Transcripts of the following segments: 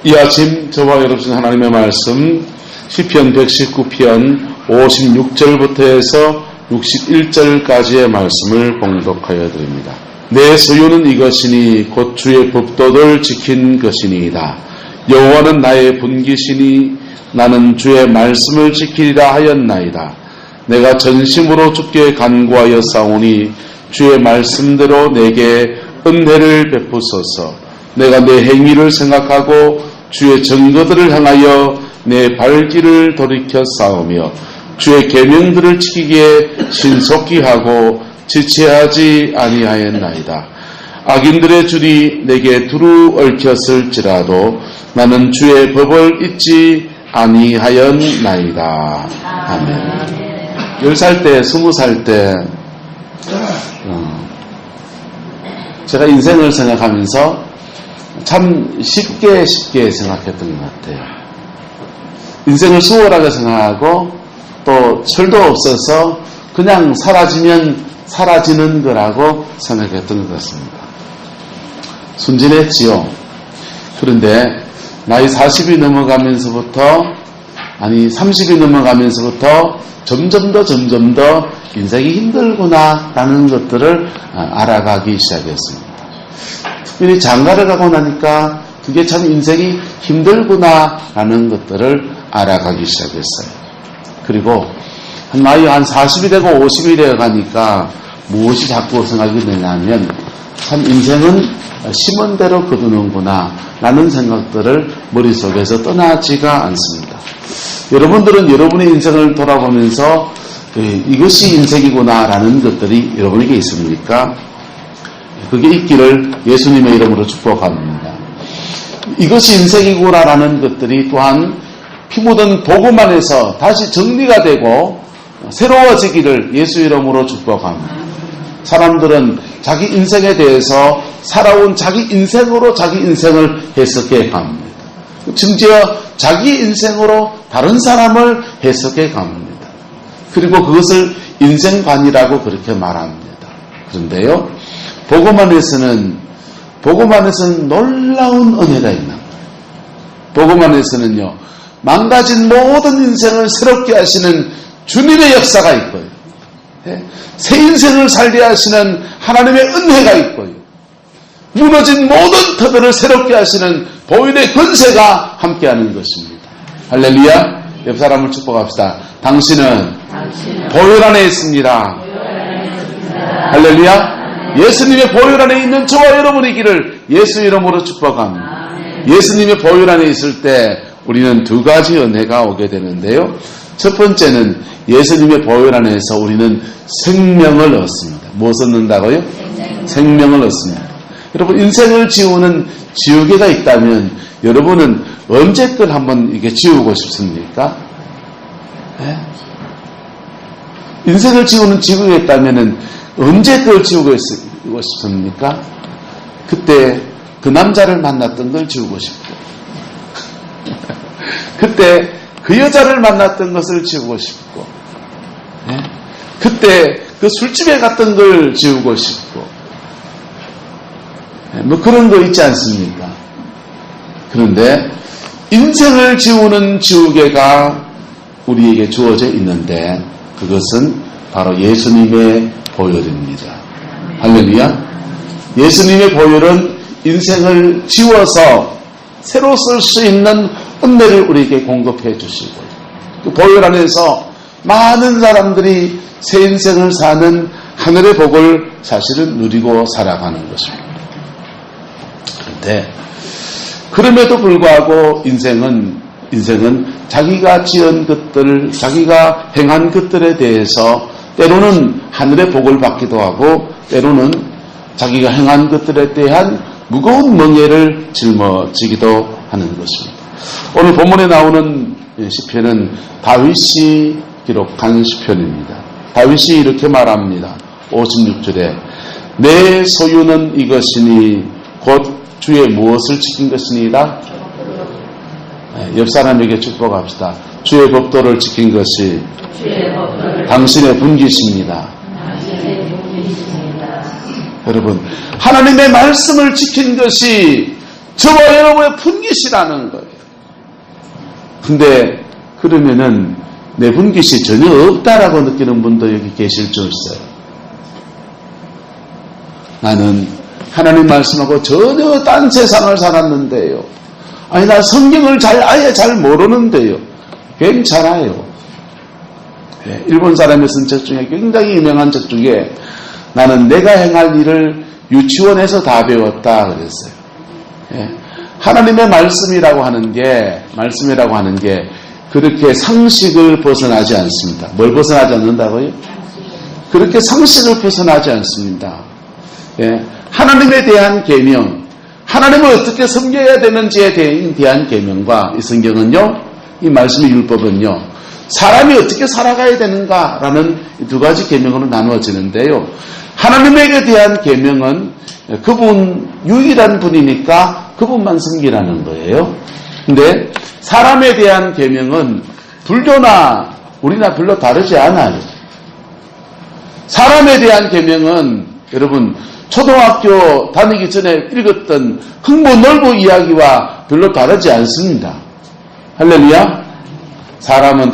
이 아침 저와 여러분 하나님의 말씀 시편 119편 56절부터 해서 61절까지의 말씀을 봉독하여 드립니다. 내 소유는 이것이니 곧 주의 법도를 지킨 것이니이다. 여호와는 나의 분기시니 나는 주의 말씀을 지키리라 하였나이다. 내가 전심으로 주께 간구하여 싸우니 주의 말씀대로 내게 은혜를 베푸소서. 내가 내 행위를 생각하고 주의 증거들을 향하여 내 발길을 돌이켜 싸우며 주의 계명들을 지키기에 신속히 하고 지체하지 아니하였나이다. 악인들의 줄이 내게 두루 얽혔을지라도 나는 주의 법을 잊지 아니하였나이다. 아멘. 10살 때, 20살 때 제가 인생을 생각하면서 참 쉽게 생각했던 것 같아요. 인생을 수월하게 생각하고 또 철도 없어서 그냥 사라지면 사라지는 거라고 생각했던 것 같습니다. 순진했지요. 그런데 나이 40이 넘어가면서부터 30이 넘어가면서부터 점점 더 인생이 힘들구나 라는 것들을 알아가기 시작했습니다. 특별히 장가를 가고 나니까 그게 참 인생이 힘들구나 라는 것들을 알아가기 시작했어요. 그리고 나이 한 40이 되고 50이 되어 가니까 무엇이 자꾸 생각이 되냐면 참 인생은 심은 대로 거두는구나 라는 생각들을 머릿속에서 떠나지가 않습니다. 여러분들은 여러분의 인생을 돌아보면서 이것이 인생이구나 라는 것들이 여러분에게 있습니까? 그게 있기를 예수님의 이름으로 축복합니다. 이것이 인생이구나 라는 것들이 또한 피 묻은 복음 안에서 다시 정리가 되고 새로워지기를 예수 이름으로 축복합니다. 사람들은 자기 인생에 대해서 살아온 자기 인생으로 자기 인생을 해석해 갑니다. 심지어 자기 인생으로 다른 사람을 해석해 갑니다. 그리고 그것을 인생관이라고 그렇게 말합니다. 그런데요, 복음 안에서는 놀라운 은혜가 있는 거예요. 복음 안에서는요, 망가진 모든 인생을 새롭게 하시는 주님의 역사가 있고요. 새 인생을 살게 하시는 하나님의 은혜가 있고요. 무너진 모든 터들을 새롭게 하시는 보혈의 권세가 함께하는 것입니다. 할렐루야. 옆 사람을 축복합시다. 당신은 보혈 안에 있습니다. 할렐루야. 예수님의 보혈 안에 있는 저와 여러분이기를 예수 이름으로 축복합니다. 예수님의 보혈 안에 있을 때 우리는 두 가지 은혜가 오게 되는데요. 첫 번째는 예수님의 보혈 안에서 우리는 생명을 얻습니다. 무엇을 얻는다고요? 생명을 얻습니다. 여러분, 인생을 지우는 지우개가 있다면 여러분은 언제 걸 한번 이게 지우고 싶습니까? 네? 인생을 지우는 지우개가 있다면 언제 걸 지우고 싶습니까? 그때 그 남자를 만났던 걸 지우고 싶고 그때 그 여자를 만났던 것을 지우고 싶고 네? 그때 그 술집에 갔던 걸 지우고 싶고 네? 뭐 그런 거 있지 않습니까? 그런데 인생을 지우는 지우개가 우리에게 주어져 있는데 그것은 바로 예수님의 보혈입니다. 할렐루야. 예수님의 보혈은 인생을 지워서 새로 쓸 수 있는 은혜를 우리에게 공급해 주시고 그 보혈 안에서 많은 사람들이 새 인생을 사는 하늘의 복을 사실은 누리고 살아가는 것입니다. 그런데 그럼에도 불구하고 인생은 자기가 지은 것들, 자기가 행한 것들에 대해서 때로는 하늘의 복을 받기도 하고 때로는 자기가 행한 것들에 대한 무거운 멍에를 짊어지기도 하는 것입니다. 오늘 본문에 나오는 시편은 다윗이 기록한 시편입니다. 다윗이 이렇게 말합니다. 56절에 내 소유는 이것이니 곧 주의 무엇을 지킨 것이니이다. 옆 사람에게 축복합시다. 주의 법도를 지킨 것이 당신의 분깃입니다. 여러분, 하나님의 말씀을 지킨 것이 저와 여러분의 분깃이라는 거예요. 근데 그러면은 내 분깃이 전혀 없다라고 느끼는 분도 여기 계실 줄 있어요. 나는 하나님 말씀하고 전혀 딴 세상을 살았는데요. 아니, 나 성경을 아예 잘 모르는데요. 괜찮아요. 일본 사람의 쓴 책 중에 굉장히 유명한 책 중에 나는 내가 행할 일을 유치원에서 다 배웠다 그랬어요. 하나님의 말씀이라고 하는 게 그렇게 상식을 벗어나지 않습니다. 뭘 벗어나지 않는다고요? 그렇게 상식을 벗어나지 않습니다. 하나님에 대한 계명, 하나님을 어떻게 섬겨야 되는지에 대한 계명과 이 성경은요, 이 말씀의 율법은요, 사람이 어떻게 살아가야 되는가라는 두 가지 계명으로 나누어지는데요. 하나님에게 대한 계명은 그분 유일한 분이니까 그분만 섬기라는 거예요. 근데 사람에 대한 계명은 불교나 우리나 별로 다르지 않아요. 사람에 대한 계명은 여러분 초등학교 다니기 전에 읽었던 흥부놀부 이야기와 별로 다르지 않습니다. 할렐루야. 사람은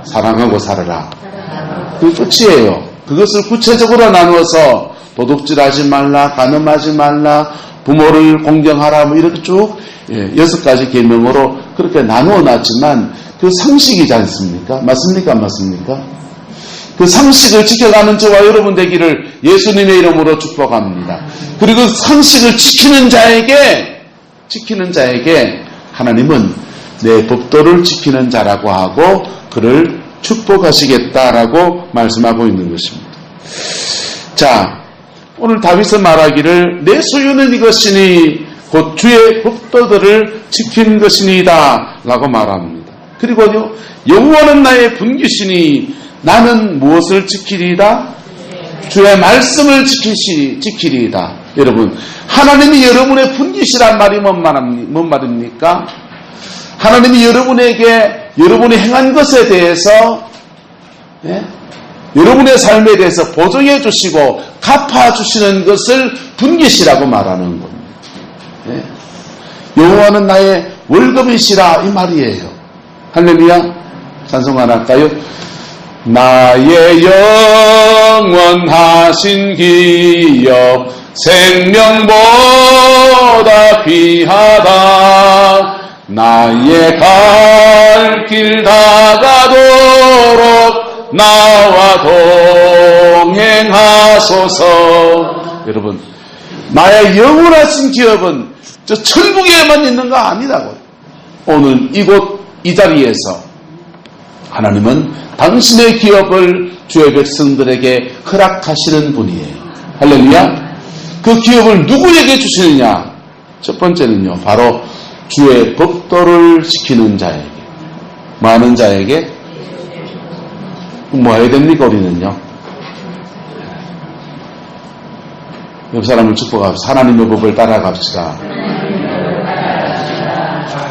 사랑하고 살아라. 그게 끝이에요. 그것을 구체적으로 나누어서 도둑질하지 말라, 간음하지 말라, 부모를 공경하라, 뭐 이렇게 쭉 6가지 계명으로 그렇게 나누어 놨지만 그 상식이지 않습니까? 맞습니까? 안 맞습니까? 그 상식을 지켜가는 저와 여러분 되기를 예수님의 이름으로 축복합니다. 그리고 그 상식을 지키는 자에게 하나님은 내 법도를 지키는 자라고 하고 그를 축복하시겠다라고 말씀하고 있는 것입니다. 자, 오늘 다윗은 말하기를 내 소유는 이것이니 곧 주의 법도들을 지키는 것이니이다 라고 말합니다. 그리고요, 여호와는 나의 분깃이니 나는 무엇을 지키리이다? 주의 말씀을 지키리이다. 여러분, 하나님이 여러분의 분깃이란 말이 뭔 말입니까? 하나님이 여러분에게 여러분이 행한 것에 대해서 여러분의 삶에 대해서 보정해 주시고 갚아 주시는 것을 분깃이라고 말하는 겁니다. 여호와는 나의 월급이시라 이 말이에요. 할렐루야. 찬송 하나 할까요? 나의 영원하신 기업 생명보다 귀하다. 나의 갈 길 다가도록 나와 동행하소서. 여러분, 나의 영원하신 기업은 저 천국에만 있는 거 아니라고요. 오늘 이곳 이 자리에서 하나님은 당신의 기업을 주의 백성들에게 허락하시는 분이에요. 할렐루야. 그 기업을 누구에게 주시느냐? 첫 번째는요, 바로 주의 법도를 지키는 자에게. 많은 자에게 뭐 해야 됩니까? 우리는요, 옆 사람을 축복합시다. 하나님의 법을 따라갑시다.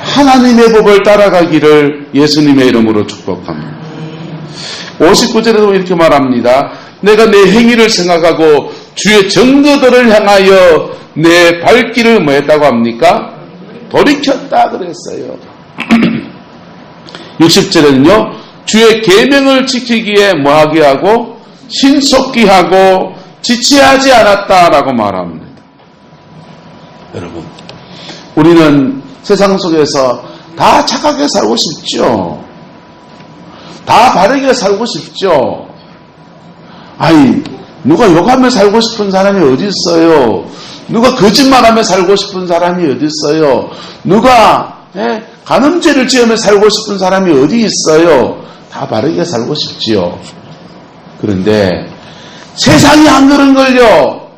하나님의 법을 따라가기를 예수님의 이름으로 축복합니다. 59절에도 이렇게 말합니다. 내가 내 행위를 생각하고 주의 정도들을 향하여 내 발길을 뭐 했다고 합니까? 돌이켰다 그랬어요. 60절에는요, 주의 계명을 지키기에 뭐하게 하고 신속히 하고 지체하지 않았다라고 말합니다. 여러분, 우리는 세상 속에서 다 착하게 살고 싶죠. 다 바르게 살고 싶죠. 아니, 누가 욕하며 살고 싶은 사람이 어디 있어요? 누가 거짓말하며 살고 싶은 사람이 어디 있어요? 누가 간음죄를 지으며 살고 싶은 사람이 어디 있어요? 다 바르게 살고 싶지요. 그런데 세상이 안 그런걸요.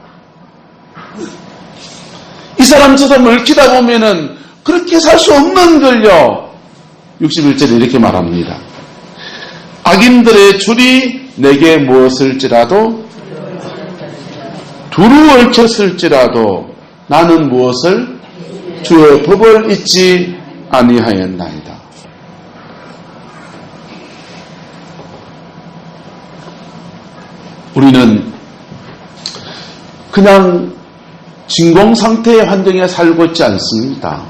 이 사람처럼 얽히다 보면은 그렇게 살 수 없는 걸요. 61절에 이렇게 말합니다. 악인들의 줄이 내게 무엇을지라도 두루 얽혔을지라도 나는 무엇을 주의 법을 잊지 아니하였나이다. 우리는 그냥 진공 상태의 환경에 살고 있지 않습니다.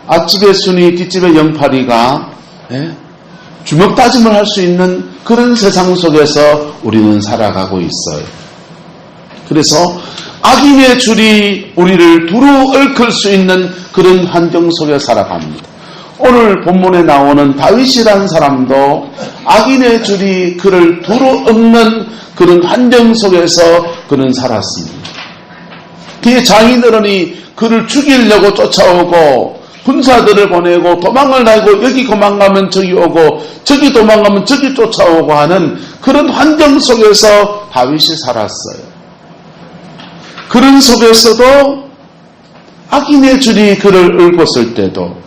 앞집의 순이 뒷집의 영파리가 주먹 다짐을 할 수 있는 그런 세상 속에서 우리는 살아가고 있어요. 그래서 악인의 줄이 우리를 두루 얽을 수 있는 그런 환경 속에 살아갑니다. 오늘 본문에 나오는 다윗이라는 사람도 악인의 줄이 그를 두루 얽는 그런 환경 속에서 그는 살았습니다. 그의 장인어른이 그를 죽이려고 쫓아오고 군사들을 보내고 도망을 나고 여기 도망가면 저기 오고 저기 도망가면 저기 쫓아오고 하는 그런 환경 속에서 다윗이 살았어요. 그런 속에서도 악인의 줄이 그를 얽었을 때도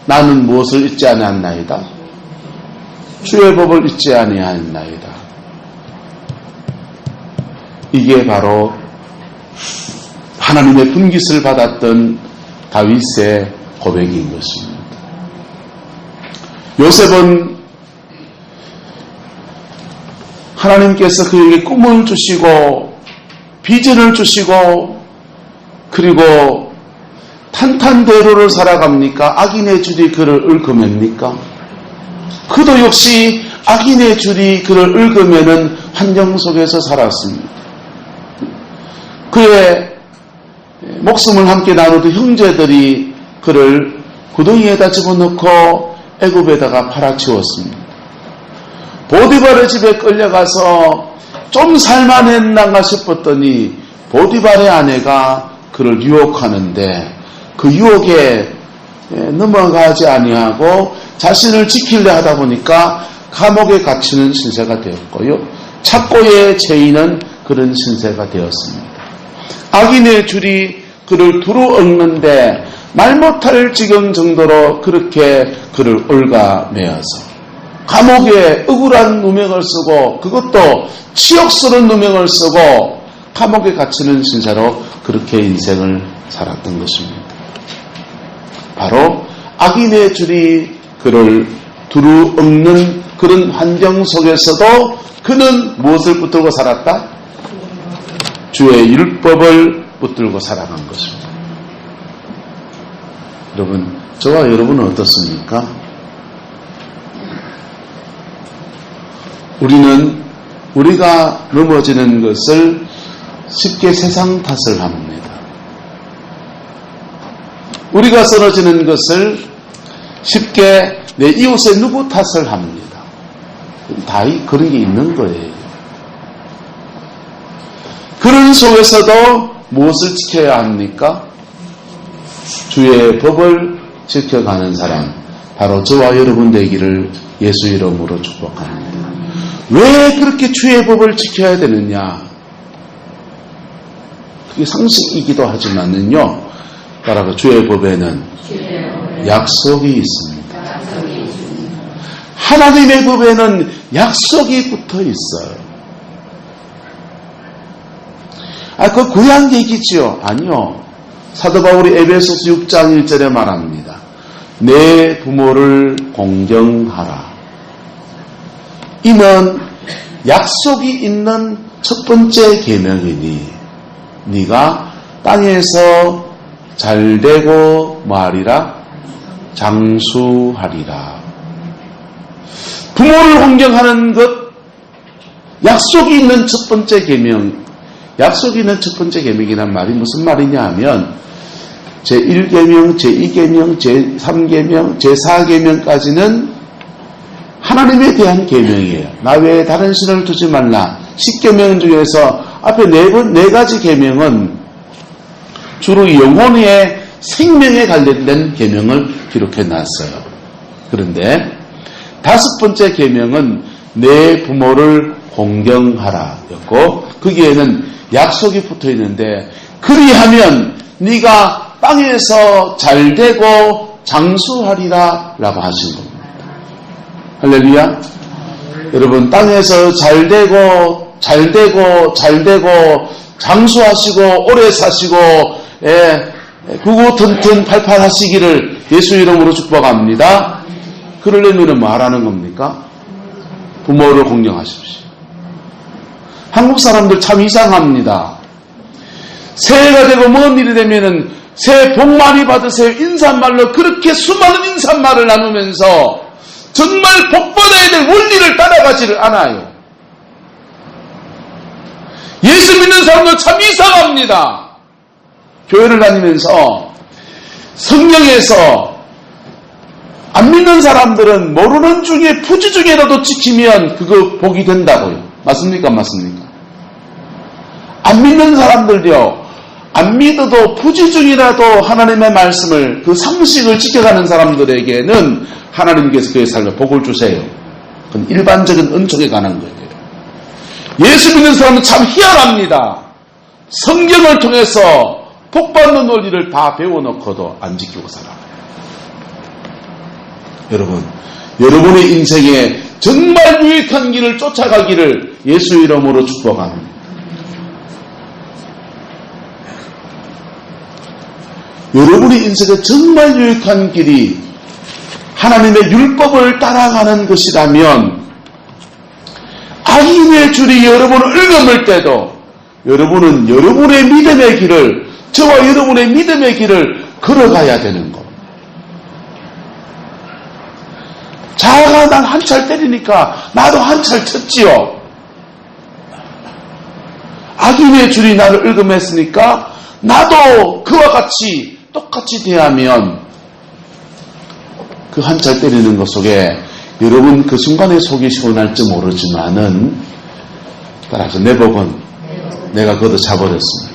나는 무엇을 잊지 아니하나이다. 주의 법을 잊지 아니하나이다. 이게 바로 하나님의 분깃을 받았던 다윗의 고백인 것입니다. 요셉은 하나님께서 그에게 꿈을 주시고 비전을 주시고 그리고 탄탄대로를 살아갑니까? 악인의 줄이 그를 얽으맵니까? 그도 역시 악인의 줄이 그를 얽으면은 환경 속에서 살았습니다. 그의 목숨을 함께 나누던 형제들이 그를 구덩이에다 집어넣고 애굽에다가 팔아치웠습니다. 보디발의 집에 끌려가서 좀 살만했나 싶었더니 보디발의 아내가 그를 유혹하는데 그 유혹에 넘어가지 아니하고 자신을 지키려 하다 보니까 감옥에 갇히는 신세가 되었고요. 착고의 죄인은 그런 신세가 되었습니다. 악인의 줄이 그를 두루 얽는데 말 못할 지경 정도로 그렇게 그를 얽어매어서 감옥에 억울한 누명을 쓰고 그것도 치욕스러운 누명을 쓰고 감옥에 갇히는 신세로 그렇게 인생을 살았던 것입니다. 바로 악인의 줄이 그를 두루 얽는 그런 환경 속에서도 그는 무엇을 붙들고 살았다? 주의 율법을 붙들고 살아간 것입니다. 여러분, 저와 여러분은 어떻습니까? 우리가 넘어지는 것을 쉽게 세상 탓을 합니다. 우리가 쓰러지는 것을 쉽게 내 이웃의 누구 탓을 합니다. 다 그런 게 있는 거예요. 그런 속에서도 무엇을 지켜야 합니까? 주의 법을 지켜가는 사람, 바로 저와 여러분 되기를 예수 이름으로 축복합니다. 왜 그렇게 주의 법을 지켜야 되느냐? 그게 상식이기도 하지만은요, 따라서 주의 법에는 약속이 있습니다. 하나님의 법에는 약속이 붙어 있어요. 그 구약 얘기지요? 아니요. 사도 바울이 에베소서 6장 1절에 말합니다. 내 부모를 공경하라. 이는 약속이 있는 첫 번째 계명이니 네가 땅에서 잘되고 뭐하리라? 장수하리라. 부모를 공경하는 것, 약속이 있는 첫 번째 계명. 약속이 있는 첫 번째 계명이란 말이 무슨 말이냐 하면 제1계명, 제2계명, 제3계명, 제4계명까지는 하나님에 대한 계명이에요. 나 외에 다른 신을 두지 말라. 10계명 중에서 앞에 네 가지 계명은 주로 영혼의 생명에 관련된 계명을 기록해 놨어요. 그런데 다섯 번째 계명은 내 부모를 공경하라 였고 거기에는 약속이 붙어 있는데 그리하면 네가 땅에서 잘되고 장수하리라 라고 하신 겁니다. 할렐루야. 여러분, 땅에서 잘되고 장수하시고 오래 사시고 구구튼튼 팔팔하시기를 예수 이름으로 축복합니다. 그러려면 뭐 하라는 겁니까? 부모를 공경하십시오. 한국 사람들 참 이상합니다. 새해가 되고 먼 일이 되면은 새해 복 많이 받으세요. 인사말로 그렇게 수많은 인사말을 나누면서 정말 복 받아야 될 원리를 따라가지를 않아요. 예수 믿는 사람들 참 이상합니다. 교회를 다니면서 성경에서 안 믿는 사람들은 모르는 중에 부지 중에라도 지키면 그거 복이 된다고요. 맞습니까? 맞습니까? 안 믿는 사람들요, 안 믿어도 부지 중이라도 하나님의 말씀을, 그 상식을 지켜가는 사람들에게는 하나님께서 그의 삶에 복을 주세요. 그건 일반적인 은총에 관한 거예요. 예수 믿는 사람은 참 희한합니다. 성경을 통해서 복받는 원리를 다 배워놓고도 안 지키고 살아요. 여러분, 여러분의 인생에 정말 유익한 길을 쫓아가기를 예수 이름으로 축복합니다. 여러분의 인생에 정말 유익한 길이 하나님의 율법을 따라가는 것이라면 악인의 줄이 여러분을 읊을 때도 여러분은 여러분의 믿음의 길을, 저와 여러분의 믿음의 길을 걸어가야 되는 것. 자가 난 한 찰 때리니까 나도 한 찰 쳤지요. 악인의 줄이 나를 읊음했으니까 나도 그와 같이 똑같이 대하면 그 한 찰 때리는 것 속에 여러분 그 순간에 속이 시원할지 모르지만은 따라서 내 복은 내가 걷어차버렸습니다.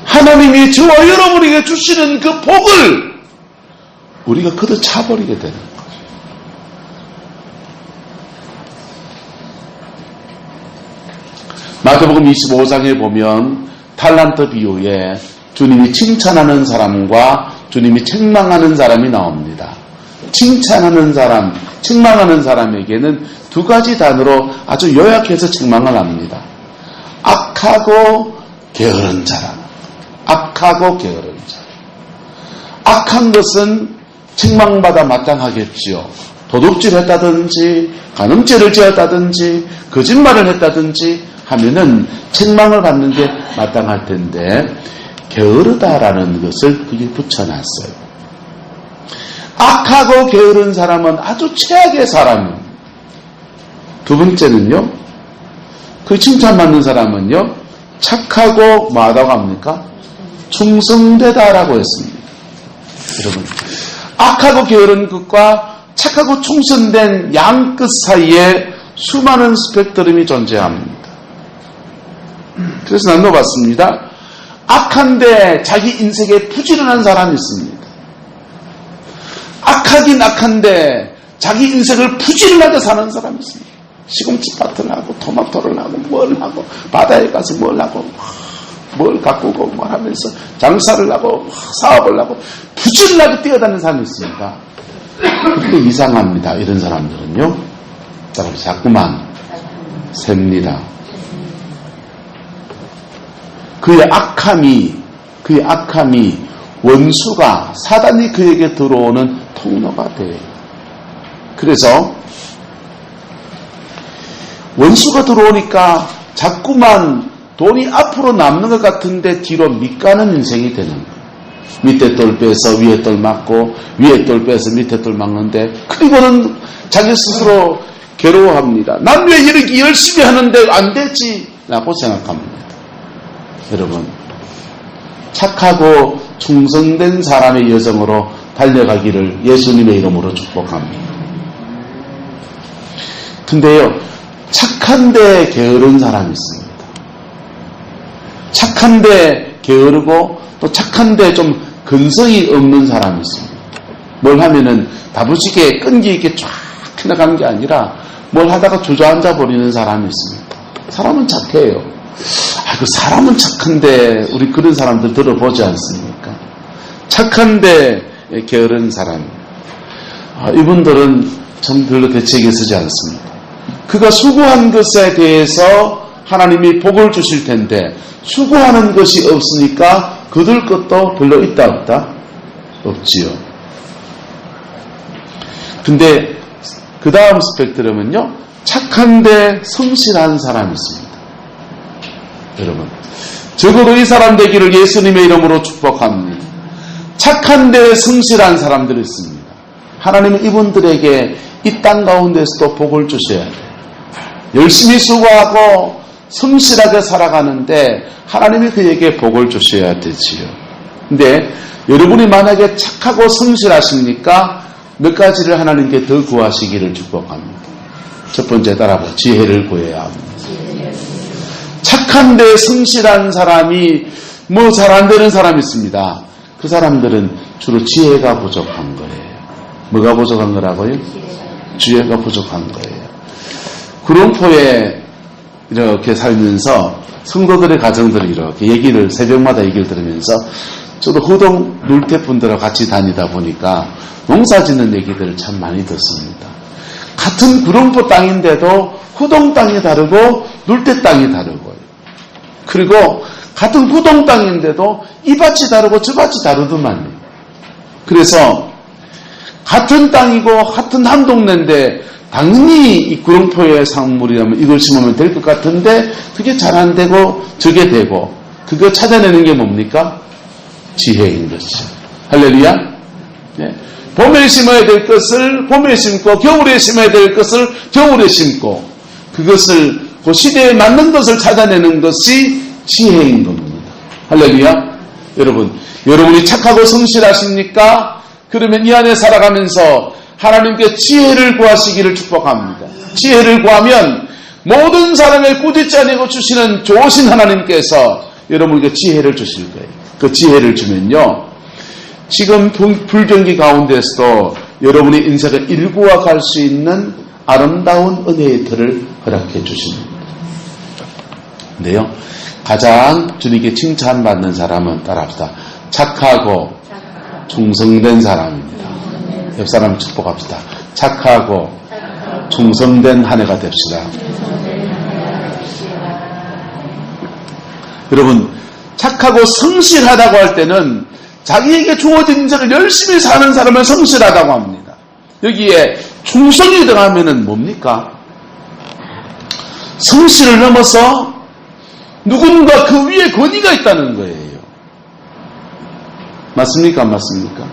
하나님이 저와 여러분에게 주시는 그 복을 우리가 걷어차버리게 되는 거죠. 마태복음 25장에 보면 탈란트 비유에 주님이 칭찬하는 사람과 주님이 책망하는 사람이 나옵니다. 칭찬하는 사람, 책망하는 사람에게는 두 가지 단어로 아주 요약해서 책망을 합니다. 악하고 게으른 자라. 악하고 게으른 자. 악한 것은 책망받아 마땅하겠지요. 도둑질했다든지 간음죄를 지었다든지 거짓말을 했다든지 하면은 책망을 받는 게 마땅할 텐데 게으르다라는 것을 그게 붙여놨어요. 악하고 게으른 사람은 아주 최악의 사람입니다. 두 번째는요, 그 칭찬받는 사람은요, 착하고 뭐하다고 합니까? 충성되다라고 했습니다. 여러분, 악하고 게으른 것과 착하고 충성된 양 끝 사이에 수많은 스펙트럼이 존재합니다. 그래서 나눠봤습니다. 악한데 자기 인생에 부지런한 사람이 있습니다. 악하긴 악한데 자기 인생을 부지런하게 사는 사람이 있습니다. 시금치밭을 하고 토마토를 하고 뭘 하고 바다에 가서 뭘 하고 뭘 가꾸고 뭘 하면서 장사를 하고 사업을 하고 부지런하게 뛰어다니는 사람이 있습니다. 그런데 이상합니다. 이런 사람들은요, 따라서 자꾸만 셉니다. 그의 악함이 원수가 사단이 그에게 들어오는 통로가 돼요. 그래서 원수가 들어오니까 자꾸만 돈이 앞으로 남는 것 같은데 뒤로 밑가는 인생이 되는 거예요. 밑에 돌 빼서 위에 돌 막고 위에 돌 빼서 밑에 돌 막는데, 그리고는 자기 스스로 괴로워합니다. 난 왜 이렇게 열심히 하는데 안 되지? 라고 생각합니다. 여러분, 착하고 충성된 사람의 여정으로 달려가기를 예수님의 이름으로 축복합니다. 근데요, 착한데 게으른 사람이 있습니다. 착한데 게으르고 또 착한데 좀 근성이 없는 사람이 있습니다. 뭘 하면은 다부지게 끈기 있게 쫙 해나가는 게 아니라 뭘 하다가 주저앉아 버리는 사람이 있습니다. 사람은 착해요. 그 사람은 착한데 우리 그런 사람들 들어보지 않습니까? 착한데 게으른 사람. 이분들은 참 별로 대책에 서지 않습니다. 그가 수고한 것에 대해서 하나님이 복을 주실 텐데 수고하는 것이 없으니까 거둘 것도 별로 있다 없다? 없지요. 근데 그 다음 스펙트럼은요, 착한데 성실한 사람이 있습니다. 여러분, 적어도 이 사람 되기를 예수님의 이름으로 축복합니다. 착한 데에 성실한 사람들이 있습니다. 하나님은 이분들에게 이 땅 가운데서도 복을 주셔야 돼요. 열심히 수고하고 성실하게 살아가는데 하나님이 그에게 복을 주셔야 되지요. 근데 여러분이 만약에 착하고 성실하십니까? 몇 가지를 하나님께 더 구하시기를 축복합니다. 첫 번째 따라봐. 지혜를 구해야 합니다. 착한데 성실한 사람이 뭐 잘 안 되는 사람이 있습니다. 그 사람들은 주로 지혜가 부족한 거예요. 뭐가 부족한 거라고요? 지혜가 부족한 거예요. 구룡포에 이렇게 살면서 성도들의 가정들이 이렇게 새벽마다 얘기를 들으면서 저도 후동 눌태분들하고 같이 다니다 보니까 농사 짓는 얘기들을 참 많이 듣습니다. 같은 구룡포 땅인데도 후동 땅이 다르고 눌태 땅이 다르고요. 그리고 같은 후동 땅인데도 이 밭이 다르고 저 밭이 다르더만요. 그래서 같은 땅이고 같은 한 동네인데 당연히 이 구룡포의 작물이라면 이걸 심으면 될 것 같은데 그게 잘 안 되고 저게 되고 그거 찾아내는 게 뭡니까? 지혜인 것이죠. 할렐루야. 네. 봄에 심어야 될 것을 봄에 심고 겨울에 심어야 될 것을 겨울에 심고 그것을 그 시대에 맞는 것을 찾아내는 것이 지혜인 겁니다. 할렐루야. 여러분이 착하고 성실하십니까? 그러면 이 안에 살아가면서 하나님께 지혜를 구하시기를 축복합니다. 지혜를 구하면 모든 사람을 꾸짖지 않고 주시는 좋으신 하나님께서 여러분에게 지혜를 주실 거예요. 그 지혜를 주면요. 지금 불경기 가운데서도 여러분의 인생을 일구어 갈 수 있는 아름다운 은혜의 틀을 허락해 주십니다. 근데요. 가장 주님께 칭찬받는 사람은 따라합시다. 착하고 충성된 사람입니다. 옆 사람 축복합시다. 착하고 충성된 한 해가 됩시다. 여러분, 착하고 성실하다고 할 때는 자기에게 주어진 인생을 열심히 사는 사람을 성실하다고 합니다. 여기에 충성이 들어가면은 뭡니까? 성실을 넘어서 누군가 그 위에 권위가 있다는 거예요. 맞습니까? 안 맞습니까?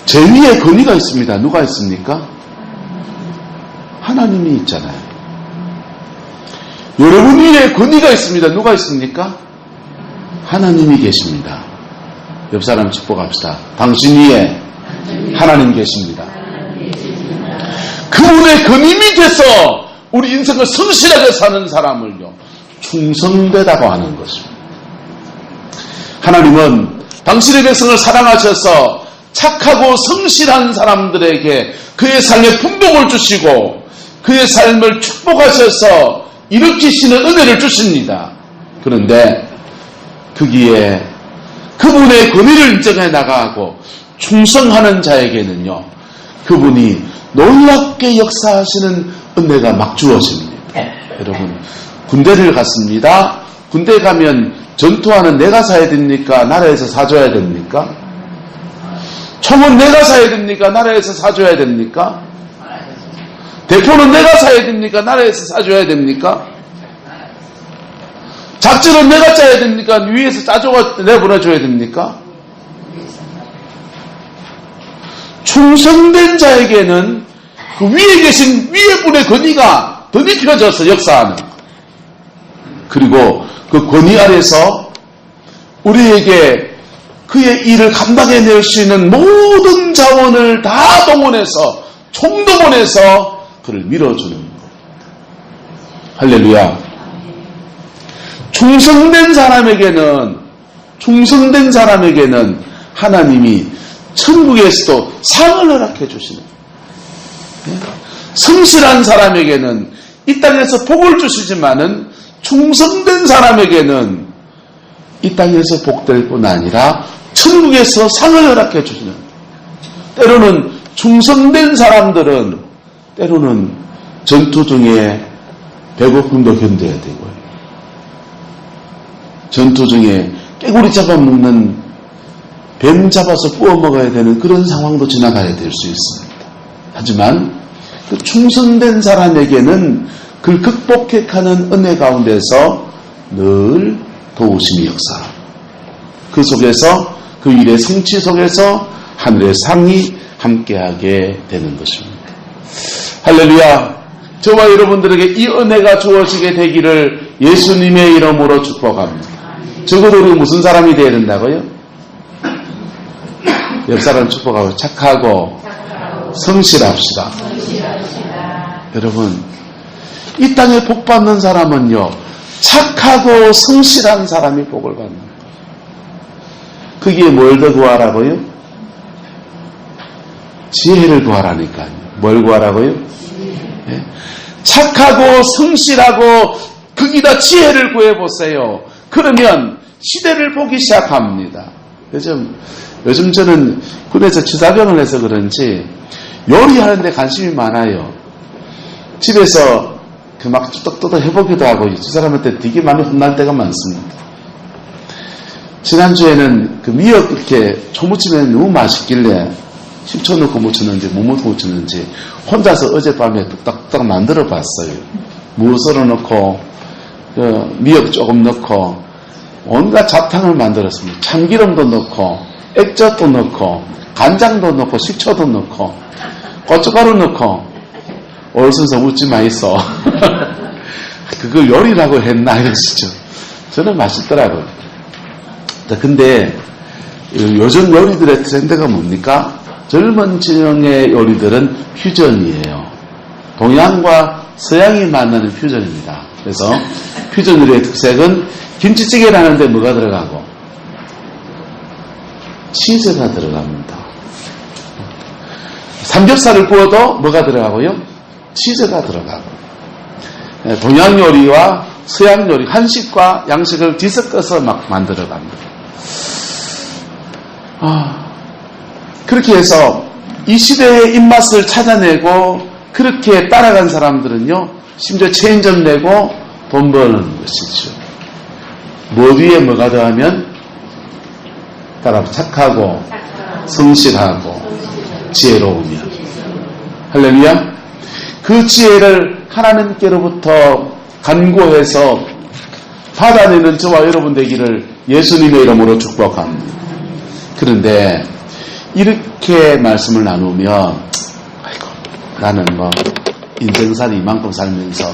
제 위에 권위가 있습니다. 누가 있습니까? 하나님이 있잖아요. 여러분 위에 권위가 있습니다. 누가 있습니까? 하나님이 계십니다. 옆 사람 축복합시다. 당신 위에 하나님 계십니다. 그분의 권위 밑에서 우리 인생을 성실하게 사는 사람을요, 충성되다고 하는 것입니다. 하나님은 당신의 백성을 사랑하셔서 착하고 성실한 사람들에게 그의 삶에 풍복을 주시고 그의 삶을 축복하셔서 일으키시는 은혜를 주십니다. 그런데 거기에 그분의 권위를 인정해 나가고 충성하는 자에게는요, 그분이 놀랍게 역사하시는 은혜가 막 주어집니다. 여러분, 군대를 갔습니다. 군대 가면 전투화는 내가 사야 됩니까? 나라에서 사줘야 됩니까? 총은 내가 사야 됩니까? 나라에서 사줘야 됩니까? 대포는 내가 사야 됩니까? 나라에서 사줘야 됩니까? 작전은 내가 짜야 됩니까? 위에서 짜줘가 내보내줘야 됩니까? 충성된 자에게는 그 위에 계신 위에 분의 권위가 덧입혀져서 역사하는, 그리고 그 권위 아래서 우리에게 그의 일을 감당해낼 수 있는 모든 자원을 다 동원해서 총동원해서 그를 밀어주는 것. 할렐루야. 충성된 사람에게는 하나님이 천국에서도 상을 허락해 주시는 거예요. 성실한 사람에게는 이 땅에서 복을 주시지만은 충성된 사람에게는 이 땅에서 복될 뿐 아니라 천국에서 상을 허락해 주시는 거예요. 때로는 충성된 사람들은 때로는 전투 중에 배고픔도 견뎌야 되고요. 전투 중에 깨구리 잡아먹는 뱀 잡아서 구워 먹어야 되는 그런 상황도 지나가야 될 수 있습니다. 하지만 그 충성된 사람에게는 그를 극복해가는 은혜 가운데서 늘 도우심이 역사합니다. 그 속에서 그 일의 성취 속에서 하늘의 상이 함께하게 되는 것입니다. 할렐루야. 저와 여러분들에게 이 은혜가 주어지게 되기를 예수님의 이름으로 축복합니다. 적어도 우리 무슨 사람이 되어야 된다고요? 옆 사람 축복하고 착하고 성실합시다. 여러분, 이 땅에 복 받는 사람은요, 착하고 성실한 사람이 복을 받는 거예요. 거기에 뭘 더 구하라고요? 지혜를 구하라니까요. 뭘 구하라고요? 네? 착하고 성실하고 거기다 지혜를 구해보세요. 그러면 시대를 보기 시작합니다. 요즘 저는 군에서 주사병을 해서 그런지 요리하는데 관심이 많아요. 집에서 그 막 뚜덕뚜덕 해보기도 하고 저 사람한테 되게 많이 혼날 때가 많습니다. 지난주에는 그 미역 이렇게 초무침에 너무 맛있길래 식초 넣고 무쳤는지 뭐 넣고 무쳤는지 혼자서 어젯밤에 뚝딱뚝딱 만들어 봤어요. 무 썰어 넣고 미역 조금 넣고 온갖 잡탕을 만들었습니다. 참기름도 넣고 액젓도 넣고 간장도 넣고 식초도 넣고 고춧가루 넣고 올순서 묻지 마있어. 그걸 요리라고 했나 이러시죠. 저는 맛있더라고요. 근데 요즘 요리들의 트렌드가 뭡니까? 젊은 진영의 요리들은 퓨전이에요. 동양과 서양이 만나는 퓨전입니다. 그래서 퓨전 요리의 특색은 김치찌개를 하는데 뭐가 들어가고? 치즈가 들어갑니다. 삼겹살을 구워도 뭐가 들어가고요? 치즈가 들어가고. 동양 요리와 서양 요리, 한식과 양식을 뒤섞어서 막 만들어갑니다. 그렇게 해서 이 시대의 입맛을 찾아내고 그렇게 따라간 사람들은요, 심지어 체인점 내고 돈 버는 것이죠. 뭐 위에 뭐가 더하면 따라 착하고 성실하고 지혜로우면. 할렐루야. 그 지혜를 하나님께로부터 간구해서 받아내는 저와 여러분 되기를 예수님의 이름으로 축복합니다. 그런데 이렇게 말씀을 나누면 아이고 나는 뭐 인생살 이만큼 살면서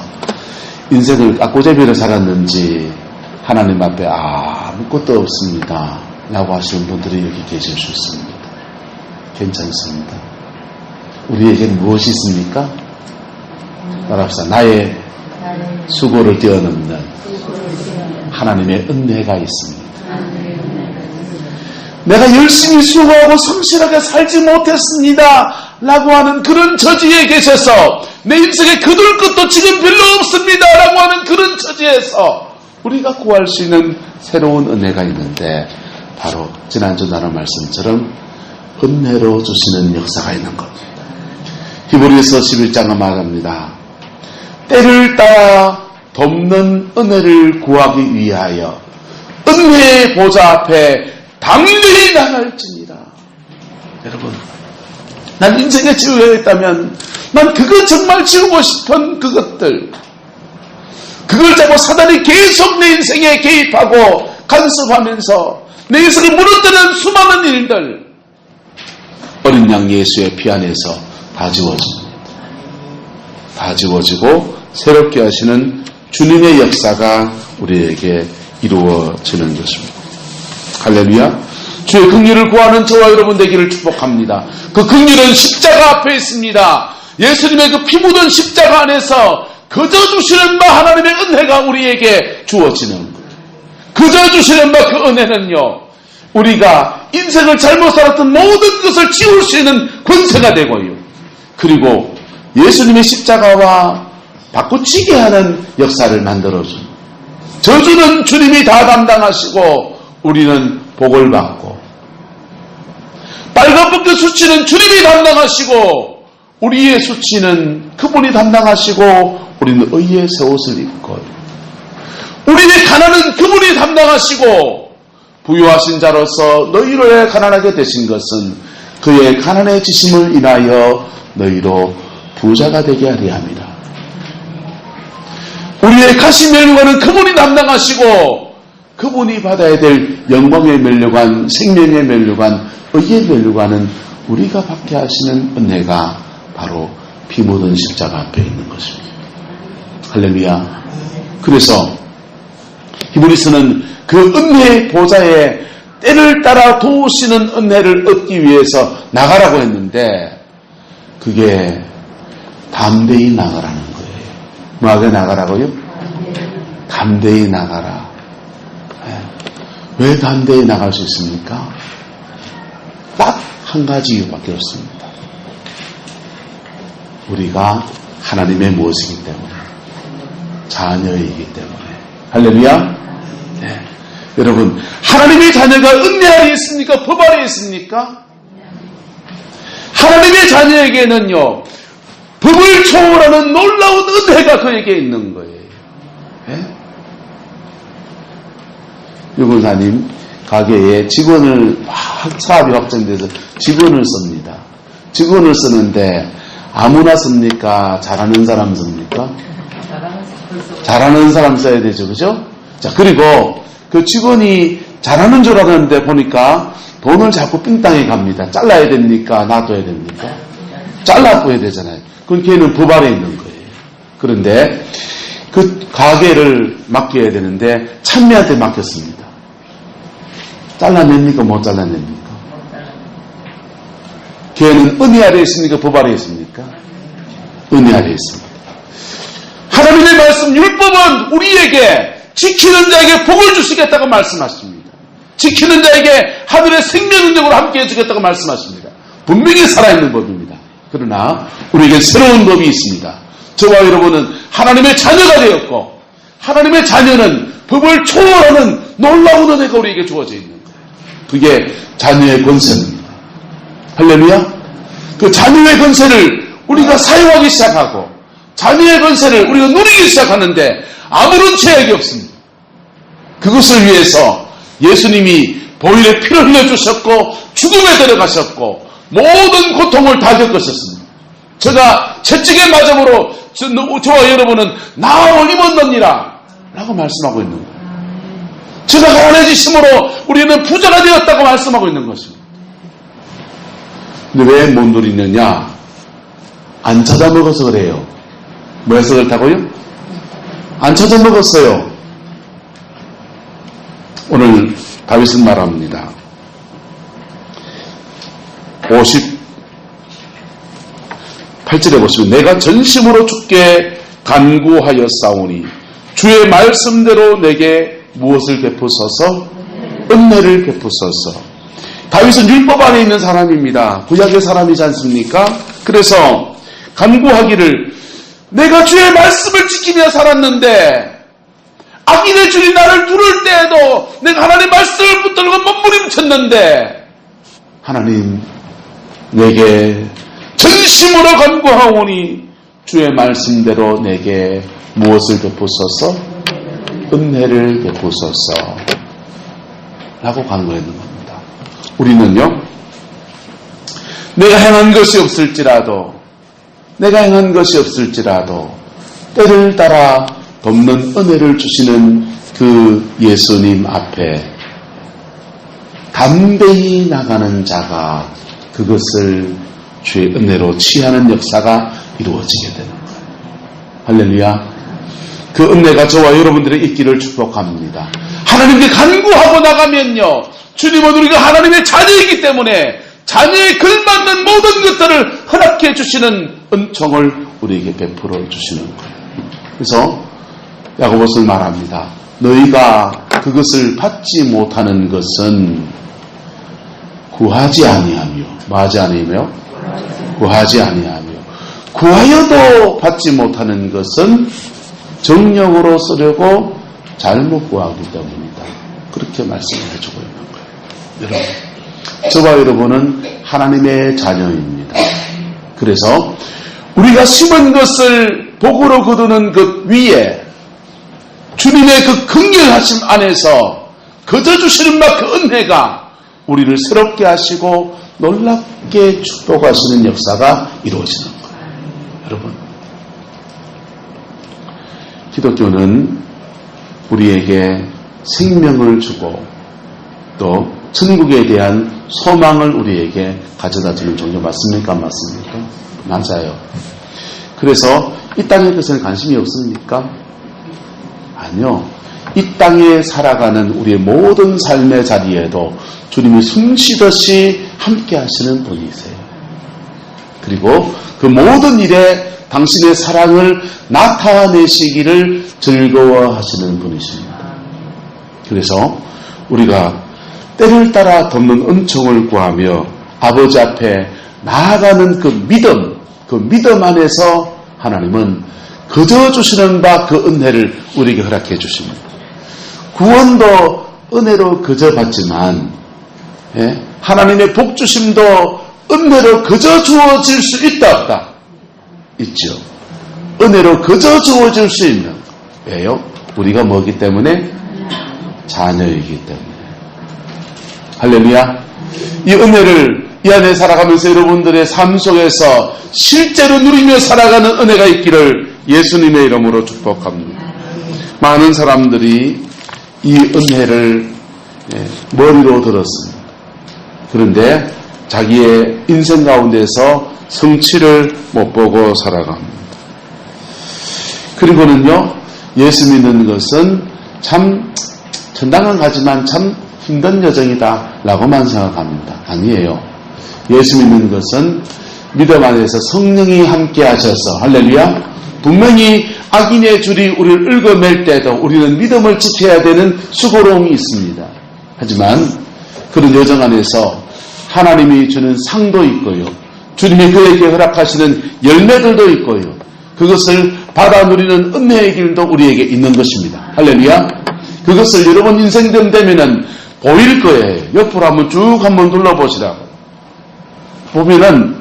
인생을 깎고제비로 살았는지 하나님 앞에 아무것도 없습니다 라고 하시는 분들이 여기 계실 수 있습니다. 괜찮습니다. 우리에게는 무엇이 있습니까? 따라합시다. 나의 수고를 뛰어넘는 하나님의 은혜가 있습니다. 내가 열심히 수고하고 성실하게 살지 못했습니다 라고 하는 그런 처지에 계셔서 내 인생에 거둘 것도 지금 별로 없습니다 라고 하는 그런 처지에서 우리가 구할 수 있는 새로운 은혜가 있는데 바로 지난주 나눈 말씀처럼 은혜로 주시는 역사가 있는 겁니다. 히브리서 11장은 말합니다. 때를 따라 돕는 은혜를 구하기 위하여 은혜의 보좌 앞에 당연히 나갈지니라. 여러분, 난 인생에 지우려 했다면 난 그거 정말 지우고 싶은 그것들, 그걸 잡고 사단이 계속 내 인생에 개입하고 간섭하면서 내 인생을 무너뜨리는 수많은 일들, 어린 양 예수의 피 안에서 다 지워집니다. 다 지워지고 새롭게 하시는 주님의 역사가 우리에게 이루어지는 것입니다. 할렐루야. 주의 긍휼을 구하는 저와 여러분 되기를 축복합니다. 그 긍휼은 십자가 앞에 있습니다. 예수님의 그 피 묻은 십자가 안에서 그저 주시는 바 하나님의 은혜가 우리에게 주어지는 거예요. 그저 주시는 바 그 은혜는요, 우리가 인생을 잘못 살았던 모든 것을 지울 수 있는 권세가 되고요. 그리고 예수님의 십자가와 바꾸치게 하는 역사를 만들어줍니다. 저주는 주님이 다 담당하시고 우리는 복을 받고, 빨간불빛 수치는 주님이 담당하시고 우리의 수치는 그분이 담당하시고 우리는 의의 새 옷을 입고, 우리의 가난은 그분이 담당하시고 부유하신 자로서 너희를 가난하게 되신 것은 그의 가난의 지심을 인하여 너희로 부자가 되게 하려 합니다. 우리의 가시 면류관은 그분이 담당하시고 그분이 받아야 될 영광의 면류관, 생명의 면류관, 의의 면류관은 우리가 받게 하시는 은혜가 바로 피 묻은 십자가 앞에 있는 것입니다. 할렐루야. 그래서 히브리서는 그 은혜의 보좌에 때를 따라 도우시는 은혜를 얻기 위해서 나가라고 했는데 그게 담대히 나가라는 거예요. 뭐하게 나가라고요? 담대히 나가라. 왜 담대히 나갈 수 있습니까? 딱 한 가지 이유밖에 없습니다. 우리가 하나님의 무엇이기 때문에, 자녀이기 때문에. 할렐루야. 네. 여러분, 하나님의 자녀가 은혜 아래 있습니까? 법 아래 있습니까? 하나님의 자녀에게는요, 법을 초월하는 놀라운 은혜가 그에게 있는 거예요. 네? 유근사님 가게에 직원을 사업이 확정돼서 직원을 씁니다. 직원을 쓰는데 아무나 씁니까? 잘하는 사람 씁니까? 잘하는 사람 써야 되죠. 그죠? 자, 그리고 그 직원이 잘하는 줄 알았는데 보니까 돈을 자꾸 삥땅에 갑니다. 잘라야 됩니까? 놔둬야 됩니까? 잘라줘야 되잖아요. 그럼 걔는 법 아래 있는 거예요. 그런데 그 가게를 맡겨야 되는데 찬미한테 맡겼습니다. 잘라냅니까? 못 잘라냅니까? 걔는 은혜 아래 있습니까? 법 아래 있습니까? 은혜 아래 있습니다. 하나님의 말씀 율법은 우리에게 지키는 자에게 복을 주시겠다고 말씀하십니다. 지키는 자에게 하늘의 생명 능력으로 함께해 주겠다고 말씀하십니다. 분명히 살아있는 법입니다. 그러나 우리에게 새로운 법이 있습니다. 저와 여러분은 하나님의 자녀가 되었고 하나님의 자녀는 법을 초월하는 놀라운 은혜가 우리에게 주어져 있는 거예요. 그게 자녀의 권세입니다. 할렐루야. 그 자녀의 권세를 우리가 사용하기 시작하고 자녀의 권세를 우리가 누리기 시작하는데 아무런 제약이 없습니다. 그것을 위해서 예수님이 보혈의 피를 흘려주셨고 죽음에 들어가셨고 모든 고통을 다 겪으셨습니다. 제가 채찍의 맞음으로 저와 여러분은 나음을 입었느니라 라고 말씀하고 있는 거예요. 제가 가난해지심으로 우리는 부자가 되었다고 말씀하고 있는 것입니다. 근데 왜 못 누리느냐? 안 찾아 먹어서 그래요. 뭐 해서 그렇다고요? 안 찾아 먹었어요. 오늘 다윗은 말합니다. 58절에 보시면 내가 전심으로 주께 간구하였사오니 주의 말씀대로 내게 무엇을 베푸소서? 은혜를 베푸소서. 다윗은 율법 안에 있는 사람입니다. 구약의 사람이지 않습니까? 그래서 간구하기를 내가 주의 말씀을 지키며 살았는데 악인의 줄이 나를 두를 때에도 내가 하나님의 말씀을 붙들고 몸부림쳤는데 하나님 내게 전심으로 간구하오니 주의 말씀대로 내게 무엇을 베푸소서? 은혜를 베푸소서 라고 간구했는 겁니다. 우리는요 내가 행한 것이 없을지라도 때를 따라 돕는 은혜를 주시는 그 예수님 앞에 담대히 나가는 자가 그것을 주의 은혜로 취하는 역사가 이루어지게 되는 거예요. 할렐루야. 그 은혜가 저와 여러분들의 있기를 축복합니다. 하나님께 간구하고 나가면요 주님은 우리가 하나님의 자녀이기 때문에 자녀에 걸맞는 모든 것들을 허락해 주시는 은총을 우리에게 베풀어 주시는 거예요. 그래서 야고보서는 말합니다. 너희가 그것을 받지 못하는 것은 구하지 아니하며 뭐하지 아니하며 구하지 아니하며 구하여도 받지 못하는 것은 정력으로 쓰려고 잘못 구하기 때문이다. 그렇게 말씀을 해주고 있는 거예요. 여러분, 저와 여러분은 하나님의 자녀입니다. 그래서 우리가 심은 것을 복으로 거두는 것 위에 주님의 그 긍휼하심 안에서 거저주시는 그 은혜가 우리를 새롭게 하시고 놀랍게 축복하시는 역사가 이루어지는 거예요. 여러분, 기독교는 우리에게 생명을 주고 또 천국에 대한 소망을 우리에게 가져다주는 종교 맞습니까? 안 맞습니까? 맞아요. 그래서 이 땅의 것에 관심이 없습니까? 아니요. 이 땅에 살아가는 우리의 모든 삶의 자리에도 주님이 숨쉬듯이 함께 하시는 분이세요. 그리고 그 모든 일에 당신의 사랑을 나타내시기를 즐거워하시는 분이십니다. 그래서 우리가 때를 따라 덮는 은총을 구하며 아버지 앞에 나아가는 그 믿음 안에서 하나님은 거저 주시는 바 그 은혜를 우리에게 허락해 주십니다. 구원도 은혜로 거저 받지만 하나님의 복주심도 은혜로 거저 주어질 수 있다 없다? 있죠. 은혜로 거저 주어질 수 있는. 왜요? 우리가 뭐기 때문에? 자녀이기 때문에. 할렐루야. 이 은혜를 이 안에 살아가면서 여러분들의 삶 속에서 실제로 누리며 살아가는 은혜가 있기를 예수님의 이름으로 축복합니다. 많은 사람들이 이 은혜를 머리로 들었습니다. 그런데 자기의 인생 가운데서 성취를 못 보고 살아갑니다. 그리고는요, 예수 믿는 것은 참 천당은 가지만 참 힘든 여정이다 라고만 생각합니다. 아니에요. 예수 믿는 것은 믿음 안에서 성령이 함께 하셔서 할렐루야. 분명히 악인의 줄이 우리를 얽어맬 때도 우리는 믿음을 지켜야 되는 수고로움이 있습니다. 하지만 그런 여정 안에서 하나님이 주는 상도 있고요. 주님이 그에게 허락하시는 열매들도 있고요. 그것을 받아 누리는 은혜의 길도 우리에게 있는 것입니다. 할렐루야. 그것을 여러분 인생쯤 되면은 보일 거예요. 옆으로 한번 둘러보시라고. 보면은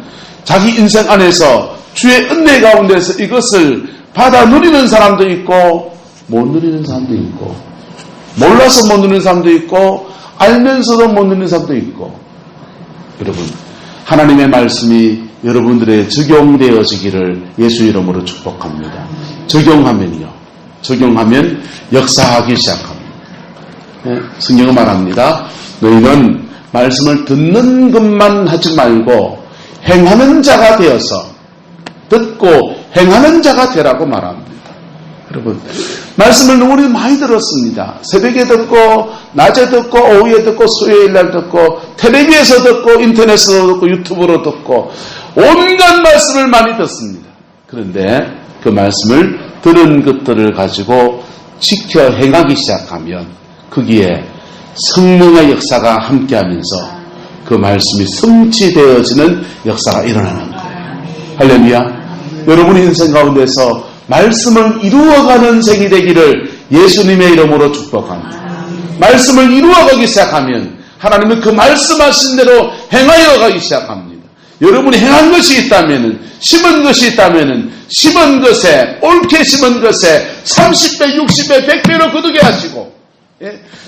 자기 인생 안에서 주의 은혜 가운데서 이것을 받아 누리는 사람도 있고 못 누리는 사람도 있고 몰라서 못 누리는 사람도 있고 알면서도 못 누리는 사람도 있고. 여러분, 하나님의 말씀이 여러분들의 적용되어지기를 예수 이름으로 축복합니다. 적용하면 역사하기 시작합니다. 성경은 말합니다. 너희는 말씀을 듣는 것만 하지 말고 행하는 자가 되어서 듣고 행하는 자가 되라고 말합니다. 여러분, 말씀을 우리 많이 들었습니다. 새벽에 듣고 낮에 듣고 오후에 듣고 수요일날 듣고 텔레비에서 듣고 인터넷으로 듣고 유튜브로 듣고 온갖 말씀을 많이 듣습니다. 그런데 그 말씀을 들은 것들을 가지고 지켜 행하기 시작하면 거기에 성령의 역사가 함께하면서 그 말씀이 성취되어지는 역사가 일어나는 거예요. 할렐루야. 여러분의 인생 가운데서 말씀을 이루어가는 생이 되기를 예수님의 이름으로 축복합니다. 말씀을 이루어가기 시작하면 하나님은 그 말씀하신 대로 행하여 가기 시작합니다. 여러분이 행한 것이 있다면, 심은 것이 있다면 심은 것에, 옳게 심은 것에 30배, 60배, 100배로 거두게 하시고,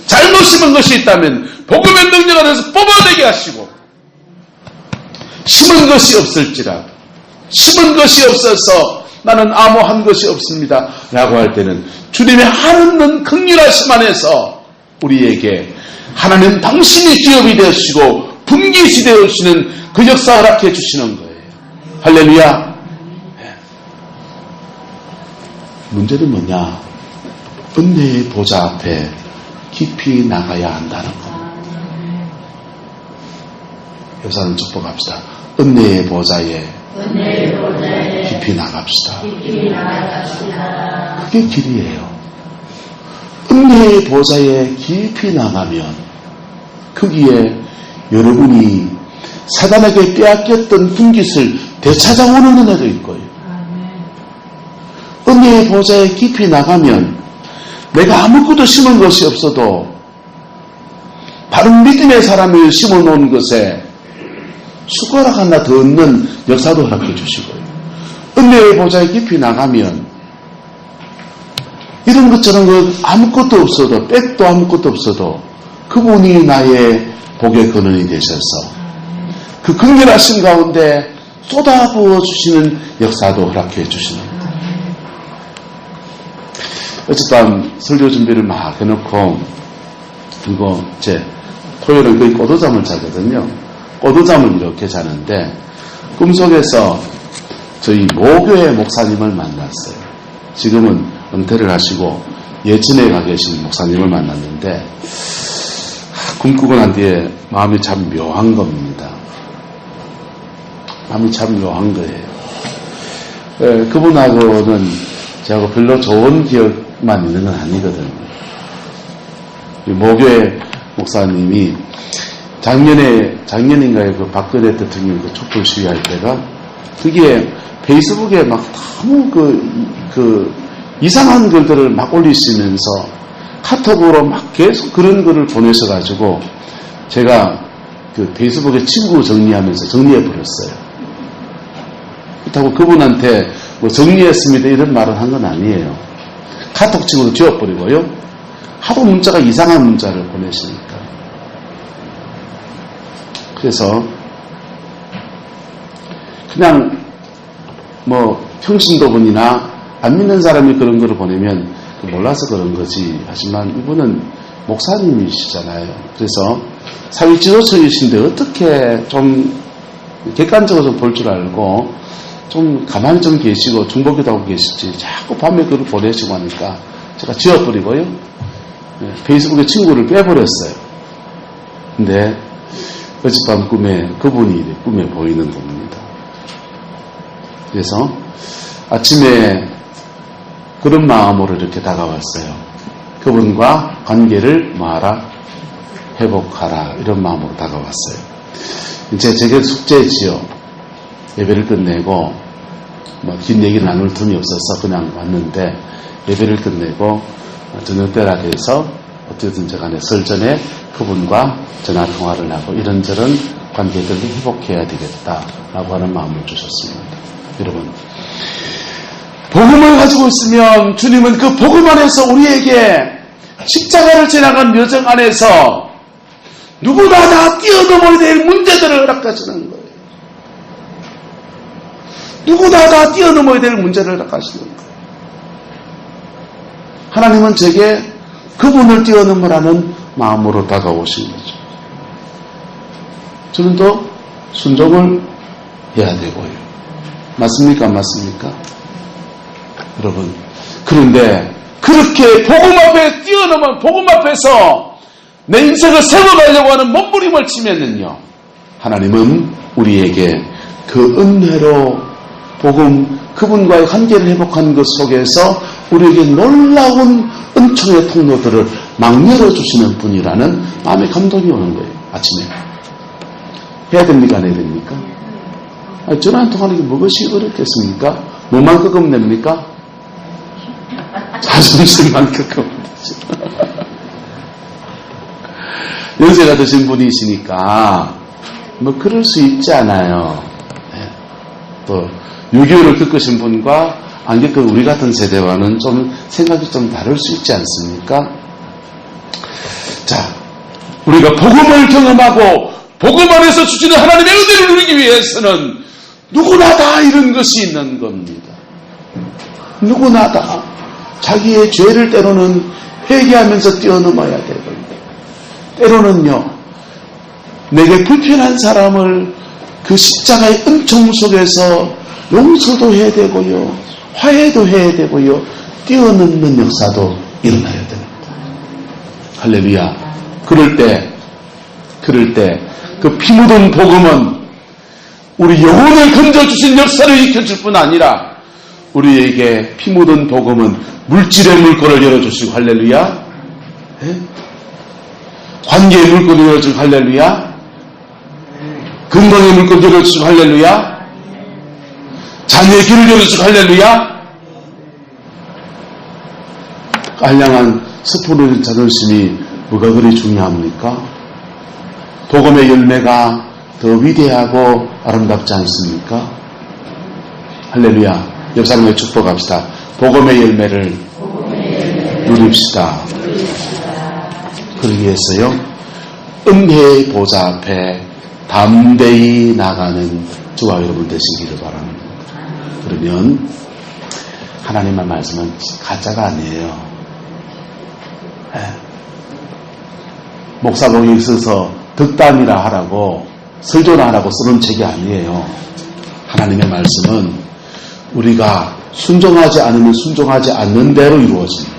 잘못 심은 것이 있다면 복음의 능력 안에서 뽑아내게 하시고, 심은 것이 없을지라, 심은 것이 없어서 나는 아무한 것이 없습니다 라고 할 때는 주님의 하는 긍휼하심 안에서 우리에게 하나님 당신이 기업이 되어주시고 분깃이 되어주시는 그 역사 허락해 주시는 거예요. 할렐루야. 문제는 뭐냐? 은혜의 보좌 앞에 깊이 나가야 한다는 것. 여사는 축복합시다. 은혜의 보좌에 깊이 나갑시다. 그게 길이에요. 은혜의 보좌에 깊이 나가면 거기에 여러분이 사단에게 빼앗겼던 분깃을 되찾아오는 은혜도 있고요. 은혜의 보좌에 깊이 나가면 내가 아무것도 심은 것이 없어도 바른 믿음의 사람을 심어놓은 것에 숟가락 하나 더 얻는 역사도 허락해 주시고요. 은혜의 보좌에 깊이 나가면 이런 것처럼 아무것도 없어도, 백도 아무것도 없어도 그분이 나의 복의 근원이 되셔서 그 긍휼하신 가운데 쏟아부어 주시는 역사도 허락해 주시는 거예요. 어젯밤 설교 준비를 막 해놓고, 그리고 토요일은 거의 꼬도잠을 자거든요. 꼬도잠을 이렇게 자는데, 꿈속에서 저희 모교회 목사님을 만났어요. 지금은 은퇴를 하시고 예천에 가 계신 목사님을 만났는데, 꿈꾸고 난 뒤에 마음이 참 묘한 겁니다. 마음이 참 묘한 거예요. 그분하고는 저하고 별로 좋은 기억만 있는 건 아니거든요. 모교회 목사님이 작년인가에 그 박근혜 대통령 그 촛불 시위할 때가, 그게 페이스북에 막 너무 이상한 글들을 막 올리시면서 카톡으로 막 계속 그런 글을 보내셔가지고 제가 그 페이스북에 친구 정리하면서 정리해버렸어요. 그렇다고 그분한테 뭐 정리했습니다 이런 말을 한 건 아니에요. 카톡 친구도 지워버리고요. 하도 문자가 이상한 문자를 보내시니까. 그래서 그냥 뭐 평신도분이나 안 믿는 사람이 그런 거를 보내면 몰라서 그런 거지. 하지만 이분은 목사님이시잖아요. 그래서 사회 지도층이신데 어떻게 좀 객관적으로 좀 볼 줄 알고 좀 가만히 좀 계시고 중보기도 하고 계시지. 자꾸 밤에 글을 보내시고 하니까 제가 지워버리고요. 페이스북에 친구를 빼버렸어요. 근데 어젯밤 그분이 꿈에 보이는 겁니다. 그래서 아침에 그런 마음으로 이렇게 다가왔어요. 그분과 관계를 뭐하라? 회복하라. 이런 마음으로 다가왔어요. 이제 제게 숙제지요. 예배를 끝내고 뭐 긴 얘기를 나눌 틈이 없어서 그냥 왔는데, 예배를 끝내고 저녁 때라 해서 어쨌든지 간에 설전에 그분과 전화통화를 하고 이런저런 관계들을 회복해야 되겠다라고 하는 마음을 주셨습니다. 여러분, 복음을 가지고 있으면 주님은 그 복음 안에서 우리에게 십자가를 지나간 여정 안에서 누구나 다 뛰어넘어야 될 문제들을 허락하시는 거예요. 누구나 다 뛰어넘어야 될 문제를 허락하시는 거예요. 하나님은 제게 그분을 뛰어넘으라는 마음으로 다가오신 거죠. 저는 또 순종을 해야 되고요. 맞습니까? 맞습니까? 여러분, 그런데 그렇게 복음 앞에 뛰어넘은 복음 앞에서 내 인생을 세워가려고 하는 몸부림을 치면은요, 하나님은 우리에게 그 은혜로 복음, 그분과의 관계를 회복한 것 속에서 우리에게 놀라운 은총의 통로들을 막 열어주시는 분이라는 마음의 감동이 오는 거예요. 아침에 해야 됩니까? 안 해야 됩니까? 전화 한 통하는 게 무엇이 어렵겠습니까? 뭐만 끄끄면 됩니까? 자존심만 끄끄면 되죠. 연세가 드신 분이시니까 뭐 그럴 수 있지 않아요. 네. 또 6.25를 겪으신 분과 안 겪은 우리 같은 세대와는 좀 생각이 좀 다를 수 있지 않습니까? 자, 우리가 복음을 경험하고 복음 안에서 주시는 하나님의 은혜를 누리기 위해서는 누구나 다 이런 것이 있는 겁니다. 누구나 다 자기의 죄를 때로는 회개하면서 뛰어넘어야 되거든요. 때로는요, 내게 불편한 사람을 그 십자가의 은총 속에서 용서도 해야 되고요, 화해도 해야 되고요, 뛰어넘는 역사도 일어나야 됩니다. 할렐루야. 그럴 때 그 피 묻은 복음은 우리 영혼을 건져주신 역사를 익혀줄 뿐 아니라 우리에게 피 묻은 복음은 물질의 물꼬를 열어주시고, 할렐루야. 네? 관계의 물꼬를 열어주시고, 할렐루야. 건강의 물꼬를 열어주시고, 할렐루야. 자녀의 길을 열어주시고, 할렐루야. 알량한 스포르는 자존심이 뭐가 그리 중요합니까? 복음의 열매가 더 위대하고 아름답지 않습니까? 할렐루야. 옆 사람에게 축복합시다. 복음의 열매를 누립시다. 그러기 위해서요, 은혜의 보좌 앞에 담대히 나가는 저와 여러분 되시기를 바랍니다. 그러면 하나님의 말씀은 가짜가 아니에요. 목사복에 있어서 덕담이라 하라고 설교나 하라고 쓰는 책이 아니에요. 하나님의 말씀은 우리가 순종하지 않으면 순종하지 않는 대로 이루어집니다.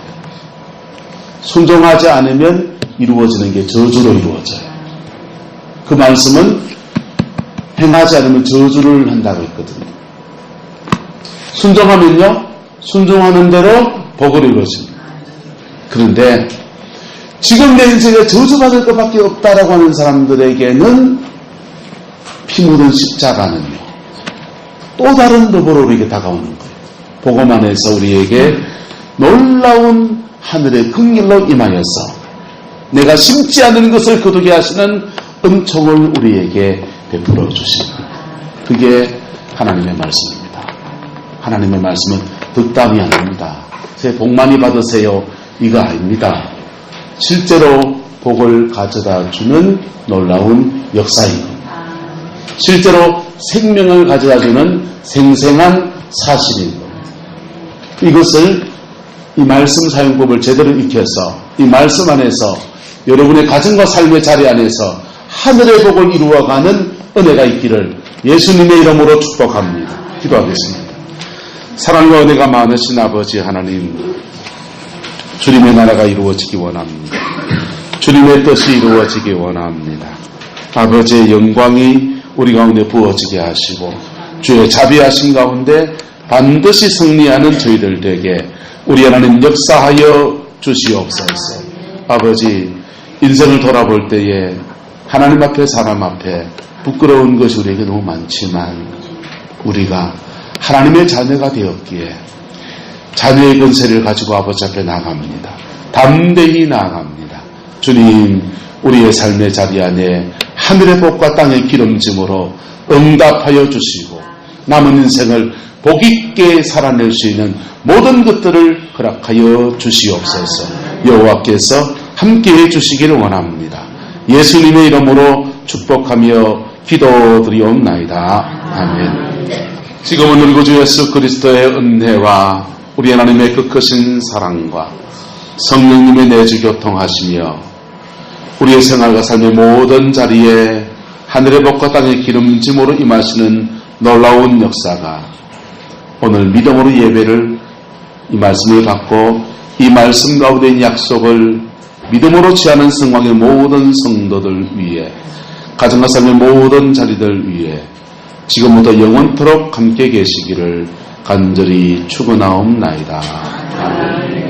순종하지 않으면 이루어지는 게 저주로 이루어져요. 그 말씀은 행하지 않으면 저주를 한다고 했거든요. 순종하면요, 순종하는 대로 복을 이루어집니다. 그런데 지금 내 인생에 저주받을 것밖에 없다라고 하는 사람들에게는 피 묻은 십자가는요, 또 다른 법으로 우리에게 다가오는 거예요. 복음 안에서 우리에게 놀라운 하늘의 긍휼로 임하여서 내가 심지 않은 것을 거두게 하시는 은총을 우리에게 베풀어 주십니다. 그게 하나님의 말씀입니다. 하나님의 말씀은 덕담이 아닙니다. 새 복 많이 받으세요, 이거 아닙니다. 실제로 복을 가져다 주는 놀라운 역사인 겁니다. 실제로 생명을 가져다 주는 생생한 사실인 겁니다. 이것을, 이 말씀 사용법을 제대로 익혀서 이 말씀 안에서 여러분의 가정과 삶의 자리 안에서 하늘의 복을 이루어가는 은혜가 있기를 예수님의 이름으로 축복합니다. 기도하겠습니다. 사랑과 은혜가 많으신 아버지 하나님, 주님의 나라가 이루어지기 원합니다. 주님의 뜻이 이루어지기 원합니다. 아버지의 영광이 우리 가운데 부어지게 하시고 주의 자비하신 가운데 반드시 승리하는 저희들 되게 우리 하나님 역사하여 주시옵소서. 아버지, 인생을 돌아볼 때에 하나님 앞에 사람 앞에 부끄러운 것이 우리에게 너무 많지만 우리가 하나님의 자녀가 되었기에 자녀의 권세를 가지고 아버지 앞에 나아갑니다. 담대히 나아갑니다. 주님, 우리의 삶의 자리 안에 하늘의 복과 땅의 기름짐으로 응답하여 주시고 남은 인생을 복 있게 살아낼 수 있는 모든 것들을 허락하여 주시옵소서. 여호와께서 함께해 주시기를 원합니다. 예수님의 이름으로 축복하며 기도드리옵나이다. 아멘. 지금은 우리 구주 예수 그리스도의 은혜와 우리 하나님의 그 크신 사랑과 성령님의 내주 교통하시며 우리의 생활과 삶의 모든 자리에 하늘의 복과 땅의 기름짐으로 임하시는 놀라운 역사가 오늘 믿음으로 예배를 이 말씀을 받고 이 말씀 가운데 있는 약속을 믿음으로 취하는 성황의 모든 성도들 위해 가정과 삶의 모든 자리들 위해 지금부터 영원토록 함께 계시기를 간절히 축원하옵나이다. 아멘.